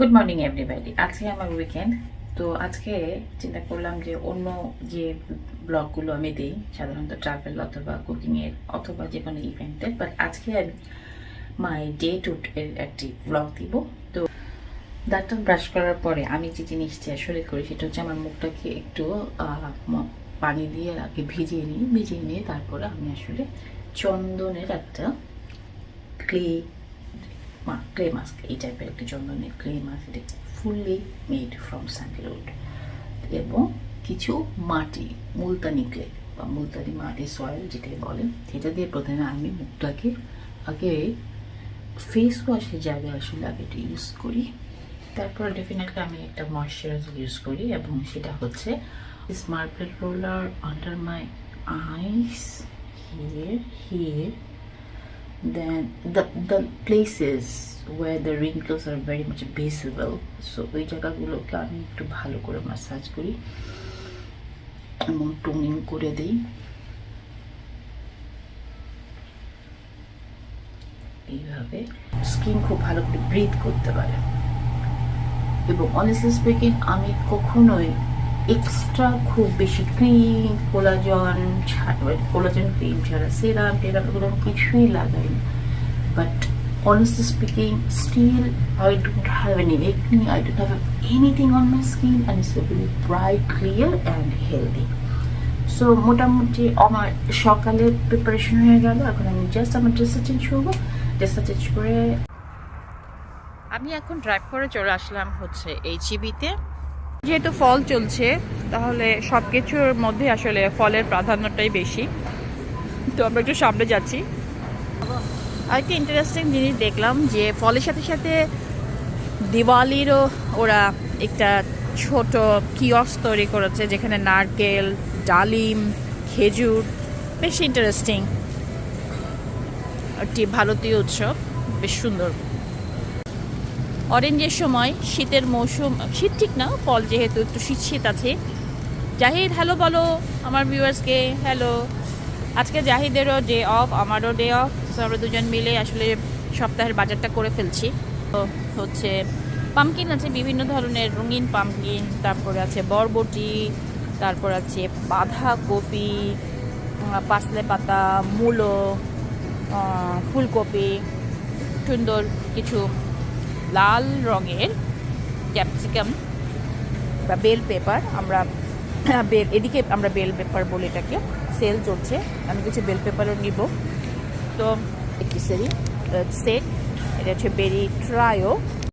Good morning everybody. আজকে আমার weekend, তো আজকে চিন্তা করলাম যে অন্য যে ব্লগগুলো আমি দিই সাধারণত ট্রাভেল অথবা কুকিংয়ের অথবা যে কোনো ইভেন্টের, বাট আজকে আমি মাই ডে টু এর একটি ব্লগ দিব। তো দাঁতটা ব্রাশ করার পরে আমি যে জিনিসটি আসলে করি সেটা হচ্ছে আমার মুখটাকে একটু পানি দিয়ে আগে ভিজিয়ে নিয়ে তারপরে আমি আসলে চন্দনের একটা ক্লে মাস্ক, এই টাইপের একটা চন্দনের ক্লে মাস্ক, এটা ফুললি মেড ফ্রম স্যান্ডেলউড এবং কিছু মাটি, মুলতানি ক্লে বা মুলতানি মাটি সয়েল যেটাই বলেন, সেটা দিয়ে প্রথমে আমি মুখটাকে আগে ফেস ওয়াশের জায়গায় আসলে আগে এটা ইউজ করি। তারপর ডেফিনেটলি আমি একটা ময়শ্চারাইজার ইউজ করি এবং সেটা হচ্ছে this marble roller under my eyes, here. Then the places where the wrinkles are very much visible, so ওই জায়গাগুলোকে আমি একটু ভালো করে ম্যাসাজ করি এবং টোনিং করে দিই এইভাবে। স্কিন খুব ভালো করে ব্রিথ করতে পারে। এবং অনেস্টলি স্পিকিং আমি কখনোই এক্সট্রা খুব বেশি ক্রিম, কোলাজেন ক্রিম ছাড়া সেরাম এগুলো কিছুই লাগাই না। But honestly speaking, still I don't have any acne, I don't have anything on my skin, and it's very bright, clear and healthy. So মোটামুটি আমার সকালের প্রিপারেশন হয়ে গেল। এখন আমি জাস্ট আমার ড্রেসটা চেঞ্জ করবো। ড্রেসটা চেঞ্জ করে আমি এখন ড্রাইভ করে চলে আসলাম হচ্ছে HEB-তে। যেহেতু ফল চলছে তাহলে সব কিছুর মধ্যে আসলে ফলের প্রাধান্যটাই বেশি, তো আমরা একটু সামনে যাচ্ছি। আরেকটা ইন্টারেস্টিং জিনিস দেখলাম যে ফলের সাথে সাথে দিওয়ালিরও ওরা একটা ছোট কিয়স্ক তৈরি করেছে যেখানে নারকেল, ডালিম, খেজুর, বেশ ইন্টারেস্টিং একটি ভারতীয় উৎসব, বেশ সুন্দর। অরেঞ্জের সময় শীতের মৌসুম, শীত ঠিক না, ফল যেহেতু একটু শীত আছে। জাহিদ হ্যালো বলো আমার ভিউয়ার্সকে, হ্যালো। আজকে জাহিদেরও ডে অফ, আমারও ডে অফ, সো আমরা দুজন মিলে আসলে সপ্তাহের বাজারটা করে ফেলছি। তো হচ্ছে পামকিন আছে, বিভিন্ন ধরনের রঙিন পামকিন, তারপরে আছে বরবটি, তারপর আছে বাঁধাকপি, পাসলে পাতা, মূলো, ফুলকপি, সুন্দর কিছু লাল রঙের ক্যাপসিকাম বা বেল পেপার, এদিকে আমরা বেল পেপার বলি, এটাকে সেল চলছে। আমি কিছু বেল পেপারও নিব। তো একটি সেট, এটা হচ্ছে বেরি ট্রায়ো